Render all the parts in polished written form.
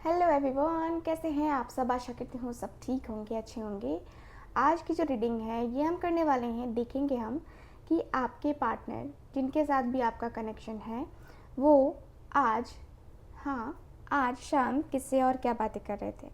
Hello everyone, कैसे हैं आप सब। आशा करती हूँ सब ठीक होंगे, अच्छे होंगे। आज की जो रीडिंग है ये हम करने वाले हैं, देखेंगे हम कि आपके पार्टनर जिनके साथ भी आपका कनेक्शन है वो आज आज शाम किससे और क्या बातें कर रहे थे।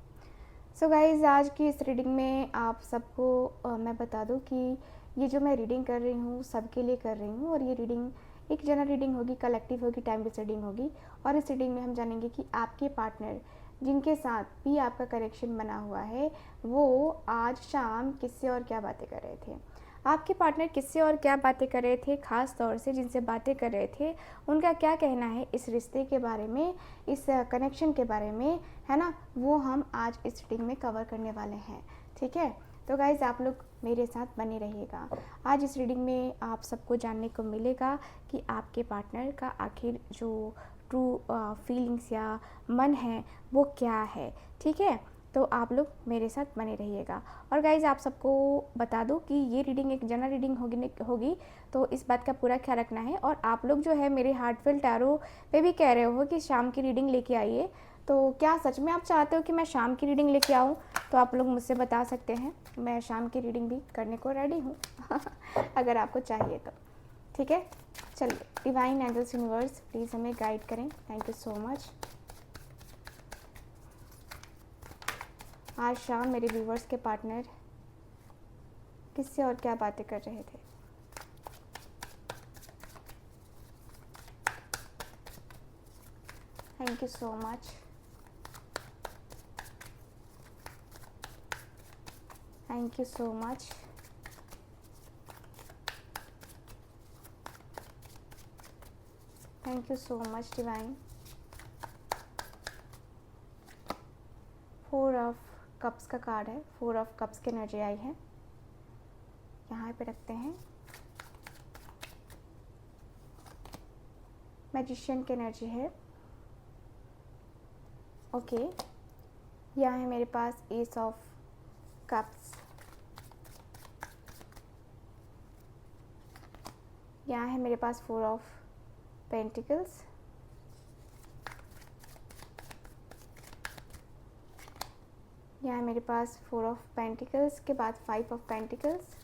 सो गाइज़, आज की इस रीडिंग में आप सबको मैं बता दूं कि ये जो मैं रीडिंग कर रही हूँ सबके लिए कर रही हूँ, और ये रीडिंग एक जनरल रीडिंग होगी, कलेक्टिव होगी, टाइम बेस्ड रीडिंग होगी। और इस रीडिंग में हम जानेंगे कि आपके पार्टनर जिनके साथ भी आपका कनेक्शन बना हुआ है वो आज शाम किससे और क्या बातें कर रहे थे। आपके पार्टनर किससे और क्या बातें कर रहे थे, ख़ास तौर से जिनसे बातें कर रहे थे उनका क्या कहना है इस रिश्ते के बारे में, इस कनेक्शन के बारे में, है ना। वो हम आज इस रीडिंग में कवर करने वाले हैं, ठीक है। तो गाइज़, आप लोग मेरे साथ बने रहिएगा। आज इस रीडिंग में आप सबको जानने को मिलेगा कि आपके पार्टनर का आखिर जो ट्रू फीलिंग्स या मन है वो क्या है, ठीक है। तो आप लोग मेरे साथ बने रहिएगा। और गाइज़, आप सबको बता दूं कि ये रीडिंग एक जनरल रीडिंग होगी, तो इस बात का पूरा ख्याल रखना है। और आप लोग जो है मेरे हार्टफेल टैरो पे भी कह रहे हो कि शाम की रीडिंग लेके आइए, तो क्या सच में आप चाहते हो कि मैं शाम की रीडिंग लेके आऊँ? तो आप लोग मुझसे बता सकते हैं, मैं शाम की रीडिंग भी करने को रेडी हूँ अगर आपको चाहिए तो, ठीक है। चलिए, डिवाइन एंजल्स यूनिवर्स प्लीज़ हमें गाइड करें। Thank you so much. आज शाम मेरे व्यूवर्स के पार्टनर किससे और क्या बातें कर रहे थे। Thank you so much. Thank you so much. Thank you so much divine. 4 of cups का कार्ड है, 4 ऑफ कप्स की एनर्जी आई है, यहाँ पे रखते हैं। मैजिशियन की एनर्जी है, ओके। यहाँ है मेरे पास एस ऑफ कप्स, यहाँ है मेरे पास 4 ऑफ पेंटिकल्स, यहाँ है मेरे पास 4 ऑफ पेंटिकल्स के बाद 5 ऑफ पेंटिकल्स।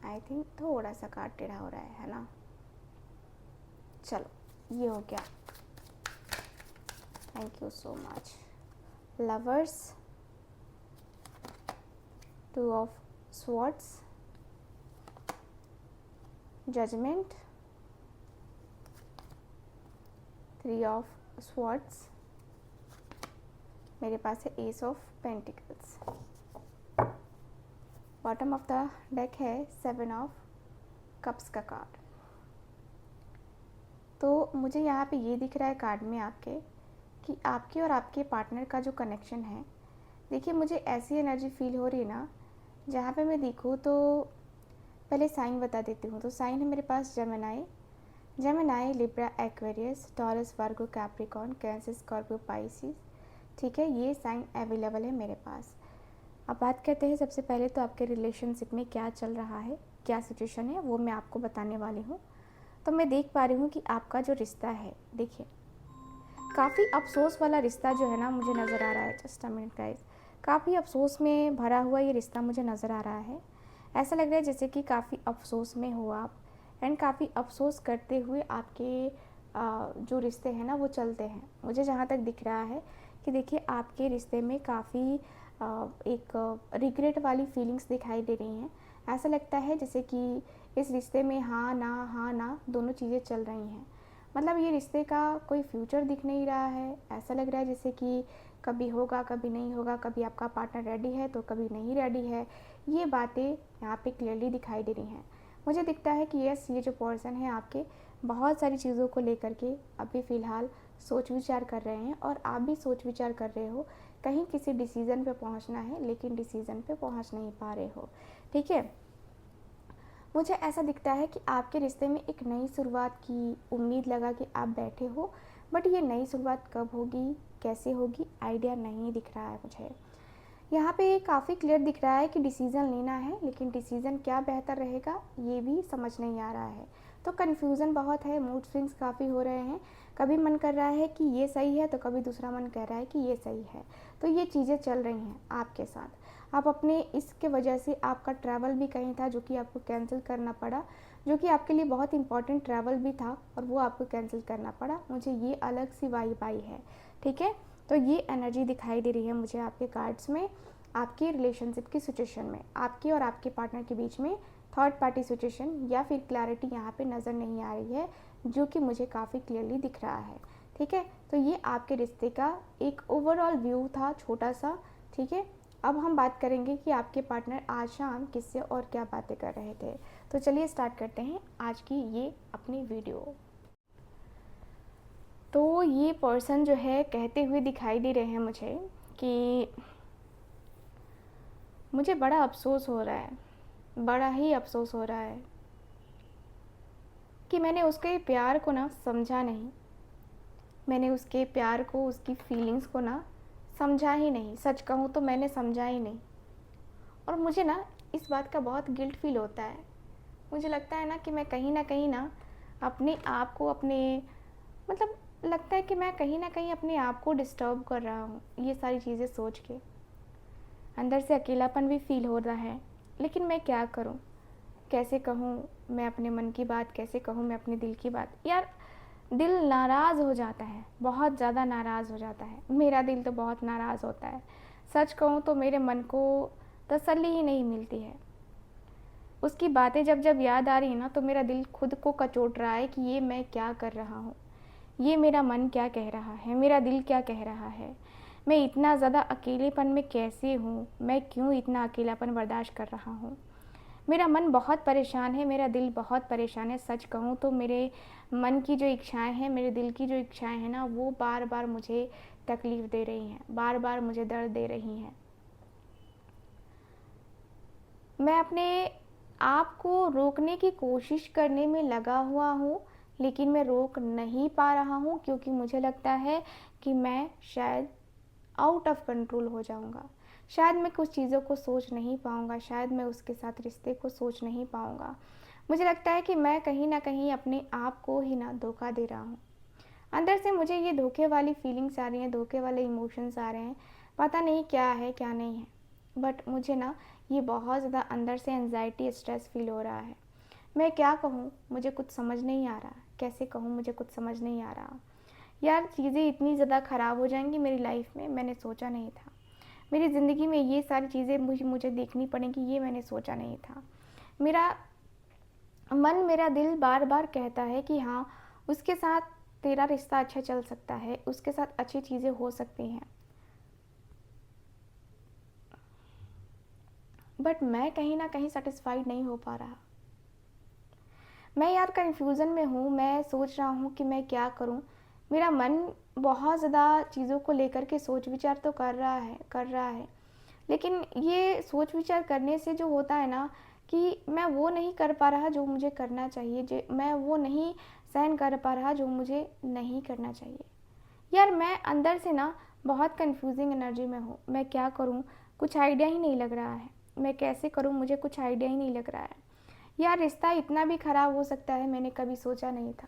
आई थिंक थोड़ा सा कार्ड टेढ़ा हो रहा है ना। चलो, ये हो गया। Thank you so much. Lovers, 2 of swords, judgement, 3 of swords, मेरे पास है ace of pentacles. Bottom of the deck है 7 ऑफ कप्स का कार्ड। तो मुझे यहाँ पे ये दिख रहा है कार्ड में आपके कि आपके और आपके पार्टनर का जो कनेक्शन है, देखिए मुझे ऐसी एनर्जी फील हो रही है ना, जहाँ पे मैं देखूँ तो पहले साइन बता देती हूँ। तो साइन है मेरे पास जेमिनाई, लिब्रा, एक्वेरियस, टॉरस, वर्गो, कैप्रिकॉर्न, कैंसर, स्कॉर्पियो, पाइसिस, ठीक है। ये साइन अवेलेबल है मेरे पास। अब बात करते हैं सबसे पहले तो आपके रिलेशनशिप में क्या चल रहा है, क्या सिचुएशन है, वो मैं आपको बताने वाली हूँ। तो मैं देख पा रही हूँ कि आपका जो रिश्ता है, देखिए काफ़ी अफसोस वाला रिश्ता जो है ना मुझे नज़र आ रहा है। जस्ट अ मिनट गाइस, काफ़ी अफसोस में भरा हुआ ये रिश्ता मुझे नज़र आ रहा है। ऐसा लग रहा है जैसे कि काफ़ी अफसोस में हो आप, एंड काफ़ी अफसोस करते हुए आपके जो रिश्ते हैं ना वो चलते हैं। मुझे जहाँ तक दिख रहा है कि देखिए आपके रिश्ते में काफ़ी एक रिग्रेट वाली फीलिंग्स दिखाई दे रही हैं। ऐसा लगता है जैसे कि इस रिश्ते में हाँ ना दोनों चीज़ें चल रही हैं। मतलब ये रिश्ते का कोई फ्यूचर दिख नहीं रहा है। ऐसा लग रहा है जैसे कि कभी होगा कभी नहीं होगा, कभी आपका पार्टनर रेडी है तो कभी नहीं रेडी है। ये बातें यहाँ पे क्लियरली दिखाई दे रही हैं। मुझे दिखता है कि यस, ये जो पर्सन है आपके बहुत सारी चीज़ों को लेकर के अभी फ़िलहाल सोच विचार कर रहे हैं, और आप भी सोच विचार कर रहे हो। कहीं किसी डिसीज़न पे पहुंचना है लेकिन डिसीज़न पे पहुंच नहीं पा रहे हो, ठीक है। मुझे ऐसा दिखता है कि आपके रिश्ते में एक नई शुरुआत की उम्मीद लगा के आप बैठे हो, बट ये नई शुरुआत कब होगी, कैसे होगी, आइडिया नहीं दिख रहा है मुझे। यहाँ पे काफ़ी क्लियर दिख रहा है कि डिसीज़न लेना है, लेकिन डिसीज़न क्या बेहतर रहेगा ये भी समझ नहीं आ रहा है। तो कन्फ्यूज़न बहुत है, मूड स्विंग्स काफ़ी हो रहे हैं। कभी मन कर रहा है कि ये सही है, तो कभी दूसरा मन कह रहा है कि ये सही है। तो ये चीज़ें चल रही हैं आपके साथ। आप अपने इसके वजह से आपका ट्रैवल भी कहीं था जो कि आपको कैंसिल करना पड़ा, जो कि आपके लिए बहुत इंपॉर्टेंट ट्रैवल भी था और वो आपको कैंसिल करना पड़ा। मुझे ये अलग सी वाइब आई है, ठीक है? तो ये एनर्जी दिखाई दे रही है मुझे आपके कार्ड्स में, आपकी रिलेशनशिप की सिचुएशन में, आपके और आपके पार्टनर के बीच में थर्ड पार्टी सिचुएशन या फिर क्लैरिटी यहाँ पे नज़र नहीं आ रही है, जो कि मुझे काफ़ी क्लियरली दिख रहा है, ठीक है? तो ये आपके रिश्ते का एक ओवरऑल व्यू था छोटा सा, ठीक है? अब हम बात करेंगे कि आपके पार्टनर आज शाम किससे और क्या बातें कर रहे थे। तो चलिए स्टार्ट करते हैं आज की ये अपनी वीडियो। तो ये पर्सन जो है कहते हुए दिखाई दे रहे हैं मुझे कि मुझे बड़ा अफ़सोस हो रहा है, बड़ा ही अफ़सोस हो रहा है कि मैंने उसके प्यार को ना समझा नहीं। मैंने उसके प्यार को, उसकी फीलिंग्स को ना समझा ही नहीं। सच कहूँ तो मैंने समझा ही नहीं। और मुझे ना इस बात का बहुत गिल्ट फ़ील होता है। मुझे लगता है ना कि मैं कहीं न कहीं ना अपने आप को मतलब लगता है कि मैं कहीं न कहीं अपने आप को डिस्टर्ब कर रहा हूँ, ये सारी चीज़ें सोच के। अंदर से अकेलापन भी फ़ील हो रहा है, लेकिन मैं क्या करूँ? कैसे कहूँ मैं अपने मन की बात, कैसे कहूँ मैं अपने दिल की बात? यार, दिल नाराज़ हो जाता है, बहुत ज़्यादा नाराज़ हो जाता है। मेरा दिल तो बहुत नाराज़ होता है। सच कहूँ तो मेरे मन को तसल्ली ही नहीं मिलती है। उसकी बातें जब जब याद आ रही है ना, तो मेरा दिल खुद को कचोट रहा है कि ये मैं क्या कर रहा हूँ, ये मेरा मन क्या कह रहा है, मेरा दिल क्या कह रहा है, मैं इतना ज़्यादा अकेलेपन में कैसे हूँ, मैं क्यों इतना अकेलापन बर्दाश्त कर रहा हूँ। मेरा मन बहुत परेशान है, मेरा दिल बहुत परेशान है। सच कहूँ तो मेरे मन की जो इच्छाएं हैं, मेरे दिल की जो इच्छाएं हैं ना, वो बार बार मुझे तकलीफ़ दे रही हैं, बार बार मुझे दर्द दे रही हैं। मैं अपने आप को रोकने की कोशिश करने में लगा हुआ हूँ, लेकिन मैं रोक नहीं पा रहा हूँ, क्योंकि मुझे लगता है कि मैं शायद आउट ऑफ कंट्रोल हो जाऊँगा। शायद मैं कुछ चीज़ों को सोच नहीं पाऊँगा, शायद मैं उसके साथ रिश्ते को सोच नहीं पाऊँगा। मुझे लगता है कि मैं कहीं न कहीं अपने आप को ही ना धोखा दे रहा हूँ। अंदर से मुझे ये धोखे वाली फीलिंग्स आ रही हैं, धोखे वाले इमोशंस आ रहे हैं। पता नहीं क्या है, क्या नहीं है। बट मुझे ना ये बहुत ज़्यादा अंदर से एंग्ज़ायटी, स्ट्रेस फ़ील हो रहा है। मैं क्या कहूँ, मुझे कुछ समझ नहीं आ रहा। कैसे कहूँ, मुझे कुछ समझ नहीं आ रहा। यार, चीज़ें इतनी ज़्यादा ख़राब हो जाएँगी मेरी लाइफ़ में, मैंने सोचा नहीं था। मेरी ज़िंदगी में ये सारी चीज़ें मुझे देखनी पड़ेंगी, ये मैंने सोचा नहीं था। मेरा मन, मेरा दिल बार-बार कहता है कि हाँ, उसके साथ तेरा रिश्ता अच्छा चल सकता है, उसके साथ अच्छी चीज़ें हो सकती हैं। बट मैं कहीं न कहीं सैटिस्फाइड नहीं हो पा रहा। मैं यार कन्फ्यूज़न में हूँ, मैं सोच रहा हूँ कि मैं क्या करूँ? मेरा मन बहुत ज़्यादा चीज़ों को लेकर के सोच विचार तो कर रहा है। लेकिन ये सोच विचार करने से जो होता है ना, कि मैं वो नहीं कर पा रहा जो मुझे करना चाहिए, मैं वो नहीं सहन कर पा रहा जो मुझे नहीं करना चाहिए। यार, मैं अंदर से ना बहुत कंफ्यूजिंग एनर्जी में हूँ। मैं क्या करूँ, कुछ आइडिया ही नहीं लग रहा है। मैं कैसे करूँ, मुझे कुछ आइडिया ही नहीं लग रहा है। यार, रिश्ता इतना भी ख़राब हो सकता है, मैंने कभी सोचा नहीं था।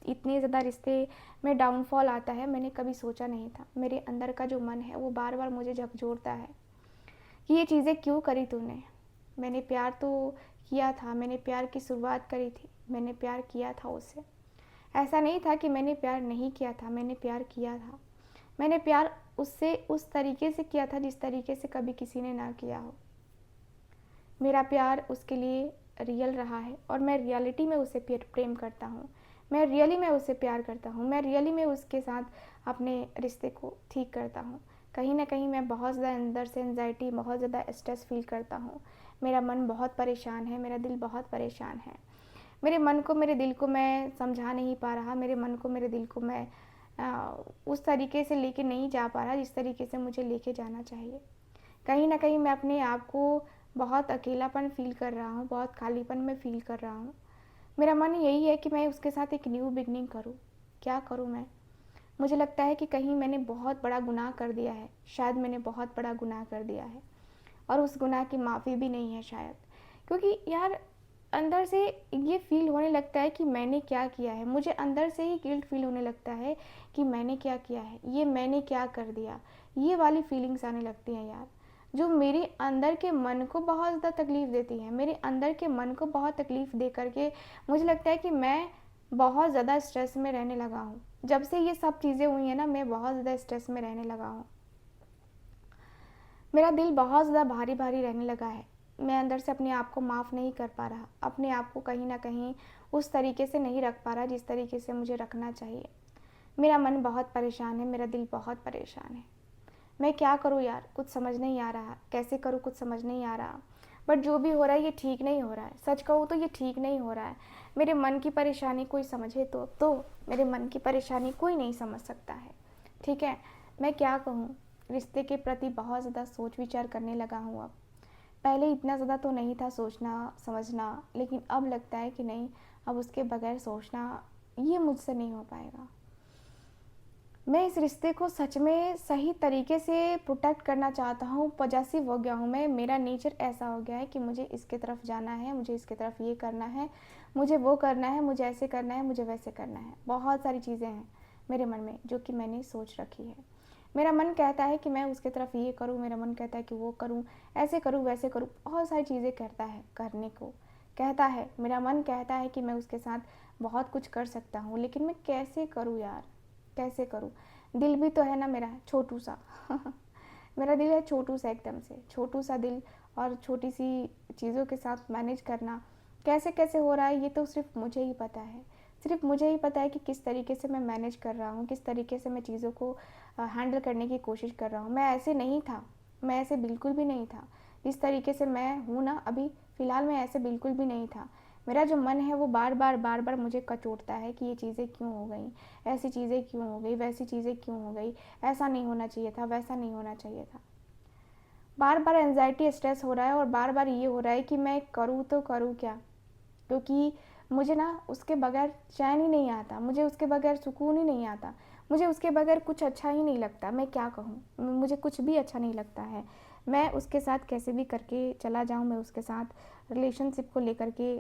इतने ज़्यादा रिश्ते में डाउनफॉल आता है, मैंने कभी सोचा नहीं था। मेरे अंदर का जो मन है वो बार बार मुझे झकझोरता है कि ये चीज़ें क्यों करी तूने। मैंने प्यार तो किया था, मैंने प्यार की शुरुआत करी थी, मैंने प्यार किया था उससे। ऐसा नहीं था कि मैंने प्यार नहीं किया था, मैंने प्यार किया था। मैंने प्यार उससे उस तरीके से किया था जिस तरीके से कभी किसी ने ना किया हो। मेरा प्यार उसके लिए रियल रहा है और मैं रियलिटी में उसे प्रेम करता हूँ। मैं रियली में उसे प्यार करता हूँ, मैं रियली में उसके साथ अपने रिश्ते को ठीक करता हूँ। कहीं न कहीं मैं बहुत ज़्यादा अंदर से एंग्ज़ायटी, बहुत ज़्यादा स्ट्रेस फ़ील करता हूँ। मेरा मन बहुत परेशान है, मेरा दिल बहुत परेशान है। मेरे मन को, मेरे दिल को मैं समझा नहीं पा रहा, मेरे मन को, मेरे दिल को मैं उस तरीके से लेके नहीं जा पा रहा जिस तरीके से मुझे लेके जाना चाहिए। कहीं न कहीं मैं अपने आप को बहुत अकेलापन फ़ील कर रहा हूँ, बहुत खालीपन में फ़ील कर रहा हूँ। मेरा मन यही है कि मैं उसके साथ एक न्यू बिगिनिंग करूँ। क्या करूँ मैं? मुझे लगता है कि कहीं मैंने बहुत बड़ा गुनाह कर दिया है, शायद मैंने बहुत बड़ा गुनाह कर दिया है और उस गुनाह की माफ़ी भी नहीं है शायद। क्योंकि यार, अंदर से ये फ़ील होने लगता है कि मैंने क्या किया है। मुझे अंदर से ही गिल्ट फ़ील होने लगता है कि मैंने क्या किया है, ये मैंने क्या कर दिया। ये वाली फ़ीलिंग्स आने लगती हैं यार, जो मेरे अंदर के मन को बहुत ज़्यादा तकलीफ़ देती हैं। मेरे अंदर के मन को बहुत तकलीफ़ दे कर के मुझे लगता है कि मैं बहुत ज़्यादा स्ट्रेस में रहने लगा हूँ। जब से ये सब चीज़ें हुई हैं ना, मैं बहुत ज़्यादा स्ट्रेस में रहने लगा हूँ। मेरा दिल बहुत ज़्यादा भारी-भारी रहने लगा है। मैं अंदर से अपने आप को माफ़ नहीं कर पा रहा। अपने आप को कहीं न कहीं उस तरीके से नहीं रख पा रहा जिस तरीके से मुझे रखना चाहिए। मेरा मन बहुत परेशान है, मेरा दिल बहुत परेशान है। मैं क्या करूँ यार, कुछ समझ नहीं आ रहा। कैसे करूँ कुछ समझ नहीं आ रहा। बट जो भी हो रहा है ये ठीक नहीं हो रहा है। सच कहूँ तो ये ठीक नहीं हो रहा है। मेरे मन की परेशानी कोई समझे तो मेरे मन की परेशानी कोई नहीं समझ सकता है। ठीक है, मैं क्या कहूँ? रिश्ते के प्रति बहुत ज़्यादा सोच विचार करने लगा हूँ अब। पहले इतना ज़्यादा तो नहीं था सोचना समझना, लेकिन अब लगता है कि नहीं, अब उसके बगैर सोचना ये मुझसे नहीं हो पाएगा। मैं इस रिश्ते को सच में सही तरीके से प्रोटेक्ट करना चाहता हूँ। पॉजेसिव हो गया हूँ मैं, मेरा नेचर ऐसा हो गया है कि मुझे इसके तरफ जाना है, मुझे इसके तरफ ये करना है, मुझे वो करना है, मुझे ऐसे करना है, मुझे वैसे करना है। बहुत सारी चीज़ें हैं मेरे मन में जो कि मैंने सोच रखी है। मेरा मन कहता है कि मैं उसके तरफ ये करूँ, मेरा मन कहता है कि वो करूँ, ऐसे करूँ, वैसे करूँ। बहुत सारी चीज़ें कहता है करने को, कहता है मेरा मन कहता है कि मैं उसके साथ बहुत कुछ कर सकता हूँ, लेकिन मैं कैसे करूँ यार, कैसे करूँ? दिल भी तो है ना मेरा छोटू सा मेरा दिल है छोटू सा, एकदम से छोटू सा दिल, और छोटी सी चीज़ों के साथ मैनेज करना कैसे कैसे हो रहा है ये तो सिर्फ मुझे ही पता है। सिर्फ मुझे ही पता है कि किस तरीके से मैं मैनेज कर रहा हूँ, किस तरीके से मैं चीज़ों को हैंडल करने की कोशिश कर रहा हूँ। मैं ऐसे नहीं था, मैं ऐसे बिल्कुल भी नहीं था। जिस तरीके से मैं हूँ ना अभी फ़िलहाल, मैं ऐसे बिल्कुल भी नहीं था। मेरा जो मन है वो बार-बार मुझे कचोटता है कि ये चीज़ें क्यों हो गई, ऐसी चीज़ें क्यों हो गई, वैसी चीज़ें क्यों हो गई, ऐसा नहीं होना चाहिए था, वैसा नहीं होना चाहिए था। बार-बार एंग्ज़ायटी, स्ट्रेस हो रहा है, और बार-बार ये हो रहा है कि मैं करूँ तो करूँ क्या? क्योंकि मुझे ना उसके बगैर चैन ही नहीं आता, मुझे उसके बगैर सुकून ही नहीं आता, मुझे उसके बगैर कुछ अच्छा ही नहीं लगता। मैं क्या कहूँ, मुझे कुछ भी अच्छा नहीं लगता है। मैं उसके साथ कैसे भी करके चला जाऊँ, मैं उसके साथ रिलेशनशिप को लेकर के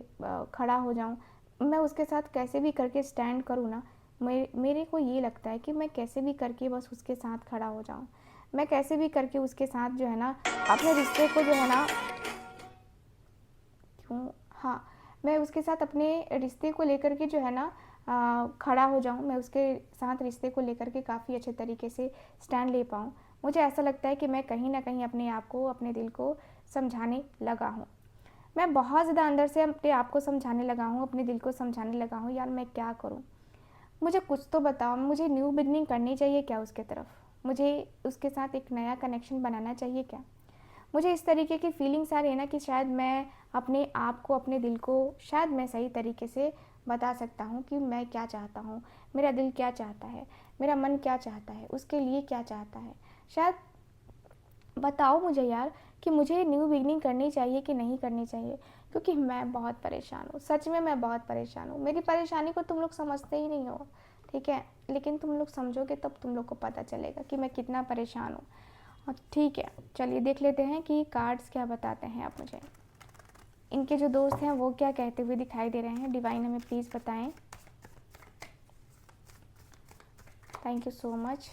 खड़ा हो जाऊँ, मैं उसके साथ कैसे भी करके स्टैंड करूँ ना, मेरे को ये लगता है कि मैं कैसे भी करके बस उसके साथ खड़ा हो जाऊँ। मैं कैसे भी करके उसके साथ जो है ना अपने रिश्ते को जो है ना, क्यों, हाँ, मैं उसके साथ अपने रिश्ते को लेकर के जो है ना खड़ा हो जाऊँ, मैं उसके साथ रिश्ते को लेकर के काफ़ी अच्छे तरीके से स्टैंड ले पाऊँ। मुझे ऐसा लगता है कि मैं कहीं न कहीं अपने आप को, अपने दिल को समझाने लगा हूँ। मैं बहुत ज़्यादा अंदर से अपने आप को समझाने लगा हूँ, अपने दिल को समझाने लगा हूँ, यार मैं क्या करूँ? मुझे कुछ तो बताओ, मुझे न्यू बिगिनिंग करनी चाहिए क्या उसके तरफ? मुझे उसके साथ एक नया कनेक्शन बनाना चाहिए क्या? मुझे इस तरीके की फीलिंग्स आ रही है ना कि शायद मैं अपने आप को, अपने दिल को शायद मैं सही तरीके से बता सकता हूँ कि मैं क्या चाहता हूँ, मेरा दिल क्या चाहता है, मेरा मन क्या चाहता है, उसके लिए क्या चाहता है। शायद बताओ मुझे यार कि मुझे न्यू बिगिनिंग करनी चाहिए कि नहीं करनी चाहिए, क्योंकि मैं बहुत परेशान हूँ। सच में मैं बहुत परेशान हूँ। मेरी परेशानी को तुम लोग समझते ही नहीं हो, ठीक है? लेकिन तुम लोग समझोगे तब तुम लोग को पता चलेगा कि मैं कितना परेशान हूँ। और ठीक है, चलिए देख लेते हैं कि कार्ड्स क्या बताते हैं आप मुझे। इनके जो दोस्त हैं वो क्या कहते हुए दिखाई दे रहे हैं, डिवाइन हमें प्लीज़ बताएं। Thank you so much.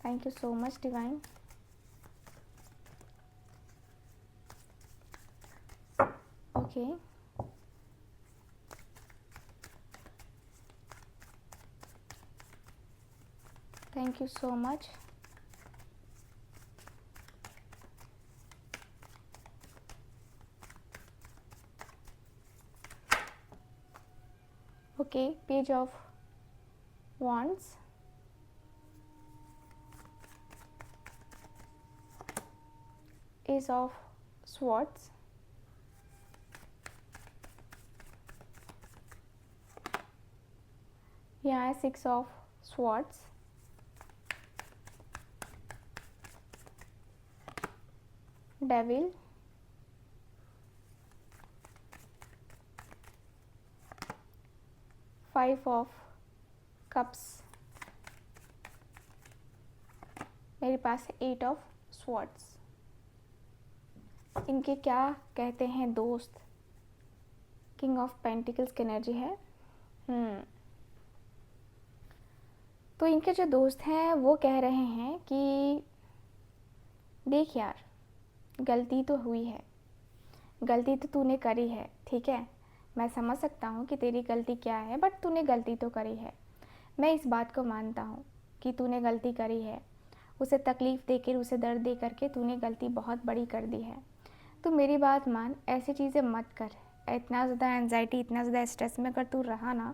Thank you so much divine. Okay, thank you so much. Okay, page of wands, ace of swords, यहाँ है 6 of swords, devil, 5 of cups, मेरे पास है 8 of swords। इनके क्या कहते हैं दोस्त, किंग ऑफ पेंटिकल्स की एनर्जी है। तो इनके जो दोस्त हैं वो कह रहे हैं कि देख यार, गलती तो हुई है, गलती तो तूने करी है, ठीक है, मैं समझ सकता हूँ कि तेरी गलती क्या है, बट तूने गलती तो करी है। मैं इस बात को मानता हूँ कि तूने गलती करी है, उसे तकलीफ़ देकर, उसे दर्द दे करके तूने गलती बहुत बड़ी कर दी है। तो मेरी बात मान, ऐसी चीज़ें मत कर। इतना ज़्यादा एंजाइटी, इतना ज़्यादा स्ट्रेस में अगर तू रहा ना,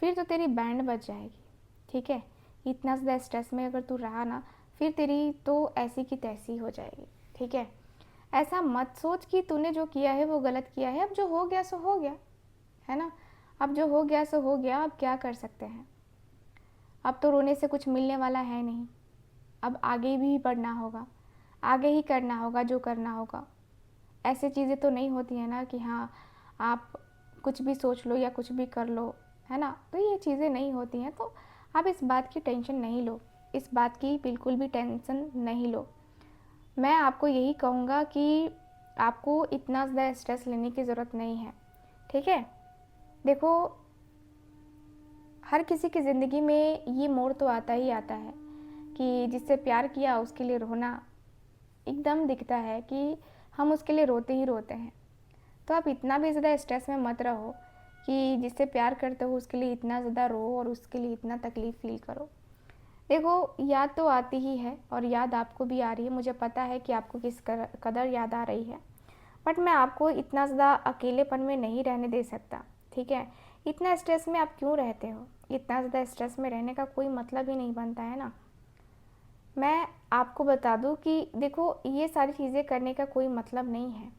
फिर तो तेरी बैंड बज जाएगी, ठीक है। इतना ज़्यादा स्ट्रेस में अगर तू रहा ना, फिर तेरी तो ऐसी की तैसी हो जाएगी, ठीक है। ऐसा मत सोच कि तूने जो किया है वो गलत किया है। अब जो हो गया सो हो गया, है ना। अब जो हो गया सो हो गया, अब क्या कर सकते हैं। अब तो रोने से कुछ मिलने वाला है नहीं। अब आगे भी बढ़ना होगा, आगे ही करना होगा जो करना होगा। ऐसी चीज़ें तो नहीं होती है ना कि हाँ आप कुछ भी सोच लो या कुछ भी कर लो, है ना। तो ये चीज़ें नहीं होती हैं। तो आप इस बात की टेंशन नहीं लो, इस बात की बिल्कुल भी टेंशन नहीं लो। मैं आपको यही कहूँगा कि आपको इतना ज़्यादा स्ट्रेस लेने की ज़रूरत नहीं है, ठीक है। देखो, हर किसी की ज़िंदगी में ये मोड़ तो आता ही आता है कि जिससे प्यार किया उसके लिए रोना एकदम दिखता है कि हम उसके लिए रोते ही रोते हैं। तो आप इतना भी ज़्यादा स्ट्रेस में मत रहो कि जिससे प्यार करते हो उसके लिए इतना ज़्यादा रो और उसके लिए इतना तकलीफ़ फील करो। देखो, याद तो आती ही है और याद आपको भी आ रही है, मुझे पता है कि आपको किस कदर याद आ रही है। बट मैं आपको इतना ज़्यादा अकेलेपन में नहीं रहने दे सकता, ठीक है। इतना स्ट्रेस में आप क्यों रहते हो। इतना ज़्यादा स्ट्रेस में रहने का कोई मतलब ही नहीं बनता है ना। मैं आपको बता दूं कि देखो, ये सारी चीज़ें करने का कोई मतलब नहीं है,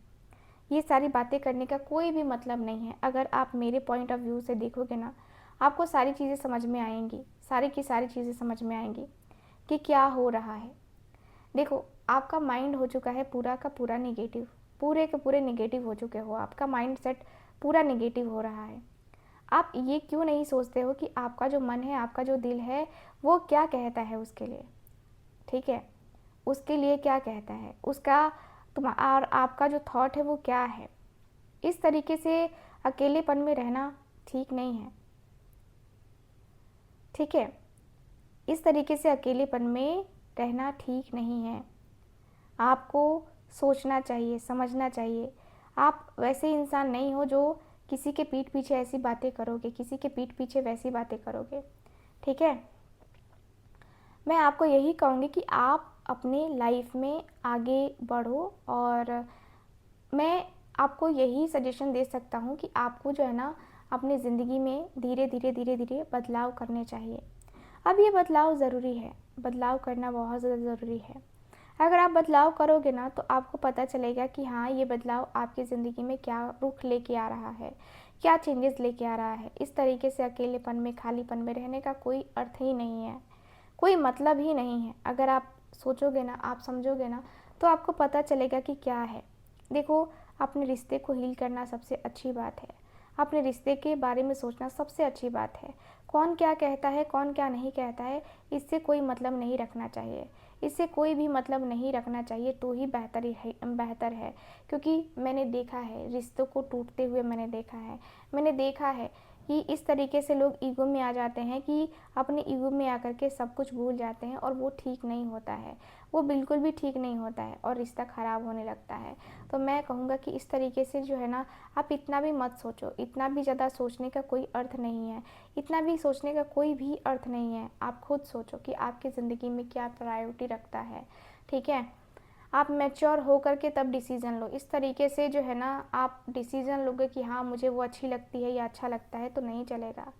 ये सारी बातें करने का कोई भी मतलब नहीं है। अगर आप मेरे पॉइंट ऑफ व्यू से देखोगे ना, आपको सारी चीज़ें समझ में आएंगी, सारी की सारी चीज़ें समझ में आएंगी कि क्या हो रहा है। देखो, आपका माइंड हो चुका है पूरा का पूरा निगेटिव, पूरे के पूरे निगेटिव हो चुके हो। आपका माइंड सेट पूरा निगेटिव हो रहा है। आप ये क्यों नहीं सोचते हो कि आपका जो मन है, आपका जो दिल है, वो क्या कहता है उसके लिए, ठीक है। उसके लिए क्या कहता है, उसका और आपका जो थॉट है वो क्या है। इस तरीके से अकेलेपन में रहना ठीक नहीं है, ठीक है। इस तरीके से अकेलेपन में रहना ठीक नहीं है। आपको सोचना चाहिए, समझना चाहिए। आप वैसे इंसान नहीं हो जो किसी के पीठ पीछे ऐसी बातें करोगे, किसी के पीठ पीछे वैसी बातें करोगे, ठीक है। मैं आपको यही कहूँगी कि आप अपने लाइफ में आगे बढ़ो और मैं आपको यही सजेशन दे सकता हूँ कि आपको जो है ना अपनी ज़िंदगी में धीरे धीरे धीरे धीरे बदलाव करने चाहिए। अब ये बदलाव ज़रूरी है, बदलाव करना बहुत ज़्यादा ज़रूरी है। अगर आप बदलाव करोगे ना तो आपको पता चलेगा कि हाँ, ये बदलाव आपकी ज़िंदगी में क्या रुख लेके आ रहा है, क्या चेंजेस लेके आ रहा है। इस तरीके से अकेलेपन में, खालीपन में रहने का कोई अर्थ ही नहीं है, कोई मतलब ही नहीं है। अगर आप सोचोगे ना, आप समझोगे ना, तो आपको पता चलेगा कि क्या है। देखो, अपने रिश्ते को हील करना सबसे अच्छी बात है, अपने रिश्ते के बारे में सोचना सबसे अच्छी बात है। कौन क्या कहता है, कौन क्या नहीं कहता है, इससे कोई मतलब नहीं रखना चाहिए, इससे कोई भी मतलब नहीं रखना चाहिए तो ही बेहतर है। क्योंकि मैंने देखा है, रिश्तों को टूटते हुए मैंने देखा है कि इस तरीके से लोग ईगो में आ जाते हैं कि अपने ईगो में आकर के सब कुछ भूल जाते हैं, और वो ठीक नहीं होता है, वो बिल्कुल भी ठीक नहीं होता है और रिश्ता ख़राब होने लगता है। तो मैं कहूँगा कि इस तरीके से जो है ना, आप इतना भी मत सोचो, इतना भी ज़्यादा सोचने का कोई अर्थ नहीं है, इतना भी सोचने का कोई भी अर्थ नहीं है। आप खुद सोचो कि आपकी ज़िंदगी में क्या प्रायोरिटी रखता है, ठीक है। आप मैच्योर होकर के तब डिसीज़न लो। इस तरीके से जो है ना, आप डिसीज़न लोगे कि हाँ मुझे वो अच्छी लगती है या अच्छा लगता है, तो नहीं चलेगा।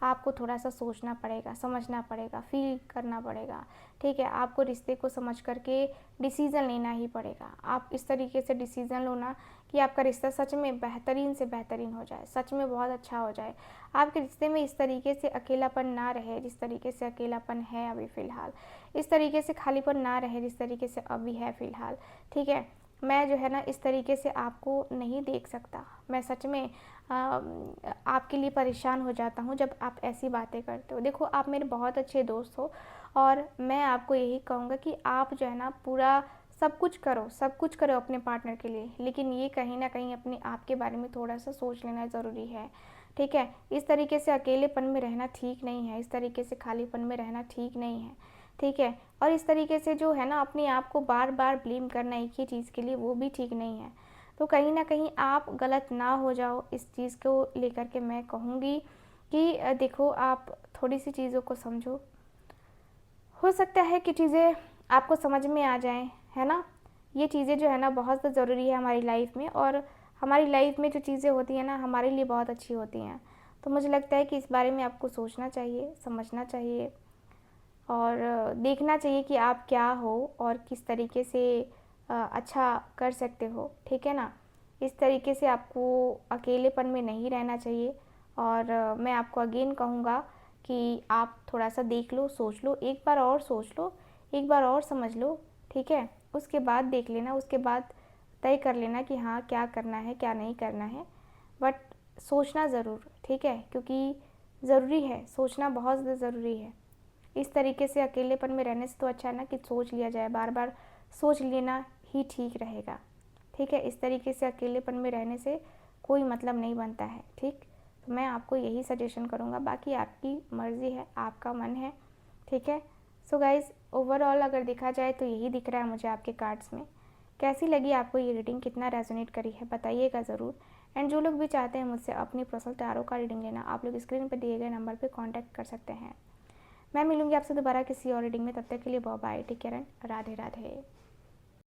आपको थोड़ा सा सोचना पड़ेगा, समझना पड़ेगा, फील करना पड़ेगा, ठीक है। आपको रिश्ते को समझ करके डिसीज़न लेना ही पड़ेगा। आप इस तरीके से डिसीज़न लो ना कि आपका रिश्ता सच में बेहतरीन से बेहतरीन हो जाए, सच में बहुत अच्छा हो जाए। आपके रिश्ते में इस तरीके से अकेलापन ना रहे जिस तरीके से अकेलापन है अभी फ़िलहाल, इस तरीके से खालीपन ना रहे जिस तरीके से अभी है फ़िलहाल, ठीक है। मैं जो है ना इस तरीके से आपको नहीं देख सकता। मैं सच में आपके लिए परेशान हो जाता हूँ जब आप ऐसी बातें करते हो। देखो, आप मेरे बहुत अच्छे दोस्त हो और मैं आपको यही कहूँगा कि आप जो है ना पूरा सब कुछ करो अपने पार्टनर के लिए, लेकिन ये कहीं न कहीं अपने आप के बारे में थोड़ा-सा सोच लेना ज़रूरी है, ठीक है? इस तरीके से अकेलेपन में रहना ठीक नहीं है, इस तरीके से खालीपन में रहना ठीक नहीं है, ठीक है? और इस तरीके से जो है ना अपने आप को बार-बार ब्लेम करना एक ही चीज़ के लिए, वो भी ठीक नहीं है। तो कहीं न कहीं आप गलत ना हो जाओ, इस चीज़ को लेकर के मैं कहूँगी कि देखो आप थोड़ी-सी चीज़ों को समझो। हो सकता है कि चीज़ें आपको समझ में आ जाएँ, है ना? ये चीज़ें जो है ना बहुत ज़रूरी है हमारी लाइफ़ में, और हमारी लाइफ़ में जो चीज़ें होती हैं ना हमारे लिए बहुत अच्छी होती हैं। तो मुझे लगता है कि इस बारे में आपको सोचना चाहिए, समझना चाहिए, और देखना चाहिए कि आप क्या हो और किस तरीके से अच्छा कर सकते हो, ठीक है ना? इस तरीके से आपको अकेलेपन में नहीं रहना चाहिए, और मैं आपको अगेन कहूँगा कि आप थोड़ा-सा देख लो, सोच लो, एक बार और सोच लो, एक बार और समझ लो, ठीक है? उसके बाद देख लेना, उसके बाद तय कर लेना कि हाँ, क्या करना है, क्या नहीं करना है। बट सोचना ज़रूर, ठीक है? क्योंकि ज़रूरी है, सोचना बहुत ज़्यादा ज़रूरी है। इस तरीके से अकेलेपन में रहने से तो अच्छा है ना कि सोच लिया जाए, बार-बार सोच लेना ही ठीक रहेगा, ठीक है? इस तरीके से अकेलेपन में रहने से कोई मतलब नहीं बनता है, ठीक? तो मैं आपको यही सजेशन करूँगा, बाकी आपकी मर्ज़ी है, आपका मन है, ठीक है? सो गाइज़, ओवरऑल अगर देखा जाए तो यही दिख रहा है मुझे आपके कार्ड्स में। कैसी लगी आपको ये रीडिंग, कितना रेज़ोनेट करी है, बताइएगा ज़रूर। एंड जो लोग भी चाहते हैं मुझसे अपनी पर्सनल टैरो का रीडिंग लेना, आप लोग स्क्रीन पर दिए गए नंबर पर कॉन्टैक्ट कर सकते हैं। मैं मिलूँगी आपसे दोबारा किसी और रीडिंग में, तब तक के लिए bye bye, take care and Radhe Radhe.